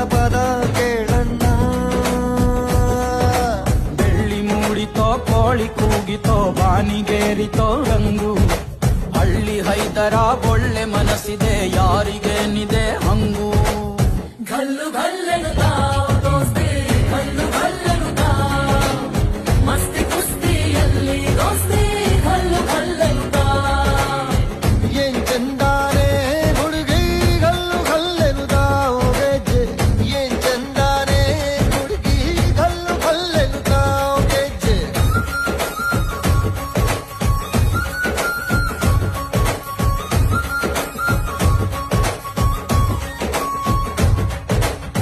ಪದ ಕೇಳಣ್ಣ. ಬೆಳ್ಳಿ ಮೂಡಿತೋ ಕೋಳಿ ಕೂಗಿತೋ ಬಾನಿಗೇರಿತೋ ರಂಗು. ಹಳ್ಳಿ ಹೈದರ ಒಳ್ಳೆ ಮನಸ್ಸಿದೆ ಯಾರಿಗೇನಿದೆ ಹಂಗು. ಗಲ್ಲು ಗಲ್ಲೆನು